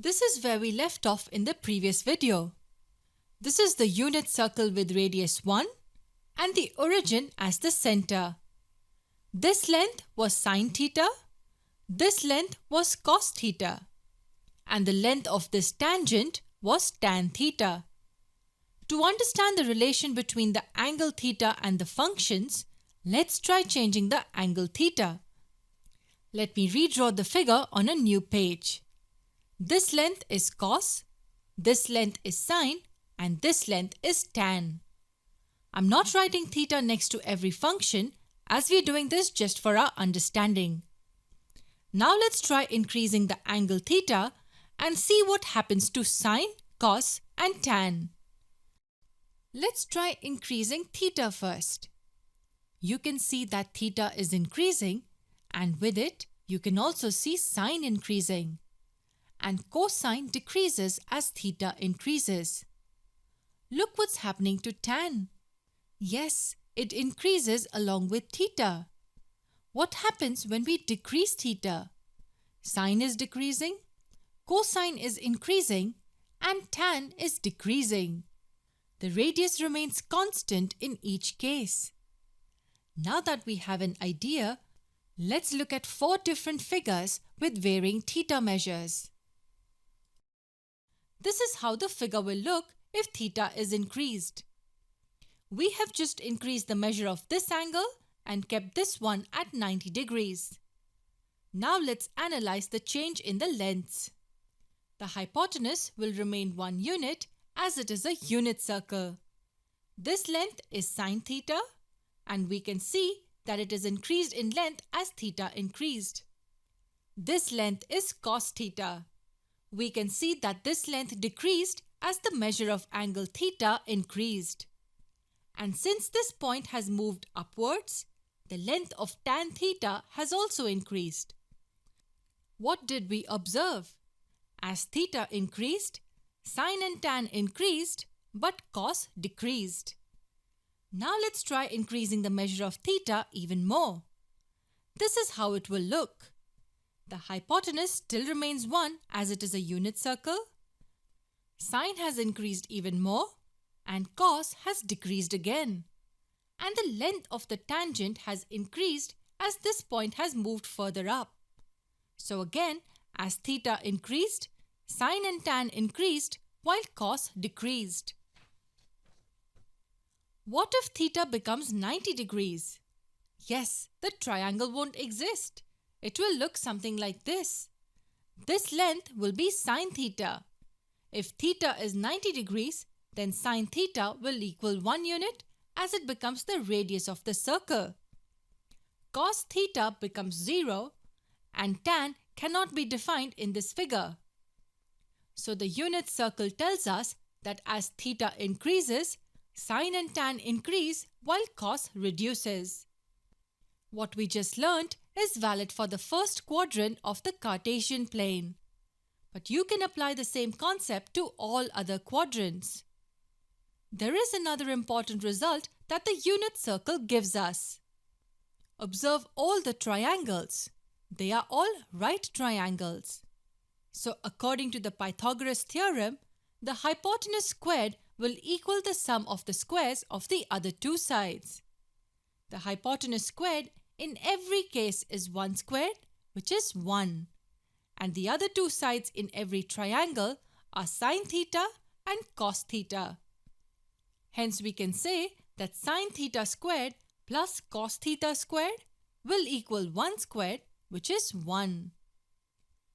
This is where we left off in the previous video. This is the unit circle with radius 1 and the origin as the center. This length was sine theta, this length was cos theta, and the length of this tangent was tan theta. To understand the relation between the angle theta and the functions, let's try changing the angle theta. Let me redraw the figure on a new page. This length is cos, this length is sine, and this length is tan. I'm not writing theta next to every function as we're doing this just for our understanding. Now let's try increasing the angle theta and see what happens to sine, cos, and tan. Let's try increasing theta first. You can see that theta is increasing, and with it, you can also see sine increasing. And cosine decreases as theta increases. Look what's happening to tan. Yes, it increases along with theta. What happens when we decrease theta? Sine is decreasing, cosine is increasing, and tan is decreasing. The radius remains constant in each case. Now that we have an idea, let's look at 4 different figures with varying theta measures. This is how the figure will look if theta is increased. We have just increased the measure of this angle and kept this one at 90 degrees. Now let's analyze the change in the lengths. The hypotenuse will remain 1 unit as it is a unit circle. This length is sine theta, and we can see that it is increased in length as theta increased. This length is cos theta. We can see that this length decreased as the measure of angle theta increased. And since this point has moved upwards, the length of tan theta has also increased. What did we observe? As theta increased, sine and tan increased, but cos decreased. Now let's try increasing the measure of theta even more. This is how it will look. The hypotenuse still remains 1 as it is a unit circle. Sine has increased even more, and cos has decreased again. And the length of the tangent has increased as this point has moved further up. So again, as theta increased, sine and tan increased while cos decreased. What if theta becomes 90 degrees? Yes, the triangle won't exist. It will look something like this. This length will be sine theta. If theta is 90 degrees, then sine theta will equal 1 unit as it becomes the radius of the circle. Cos theta becomes 0 and tan cannot be defined in this figure. So the unit circle tells us that as theta increases, sine and tan increase while cos reduces. What we just learnt is valid for the first quadrant of the Cartesian plane. But you can apply the same concept to all other quadrants. There is another important result that the unit circle gives us. Observe all the triangles. They are all right triangles. So according to the Pythagoras theorem, the hypotenuse squared will equal the sum of the squares of the other 2 sides. The hypotenuse squared in every case is 1 squared, which is 1. And the other 2 sides in every triangle are sine theta and cos theta. Hence we can say that sine theta squared plus cos theta squared will equal 1 squared, which is 1.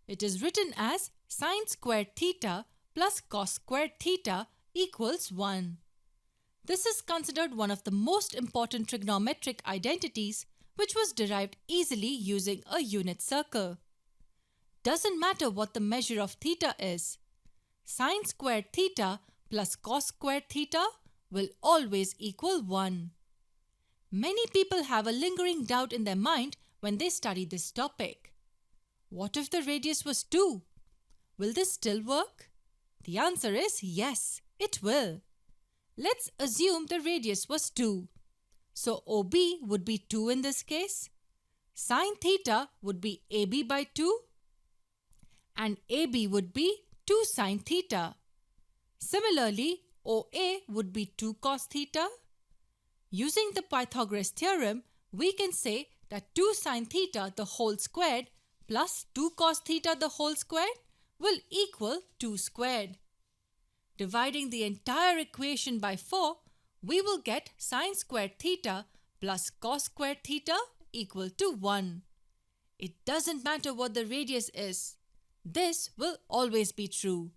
It is written as sine squared theta plus cos squared theta equals 1. This is considered one of the most important trigonometric identities which was derived easily using a unit circle. Doesn't matter what the measure of theta is. Sine squared theta plus cos squared theta will always equal 1. Many people have a lingering doubt in their mind when they study this topic. What if the radius was 2? Will this still work? The answer is yes, it will. Let's assume the radius was 2. So OB would be 2 in this case. Sine theta would be AB by 2 and AB would be 2 sine theta. Similarly, OA would be 2 cos theta. Using the Pythagoras theorem, we can say that 2 sine theta the whole squared plus 2 cos theta the whole squared will equal 2 squared. Dividing the entire equation by 4, we will get sine squared theta plus cos squared theta equal to 1. It doesn't matter what the radius is. This will always be true.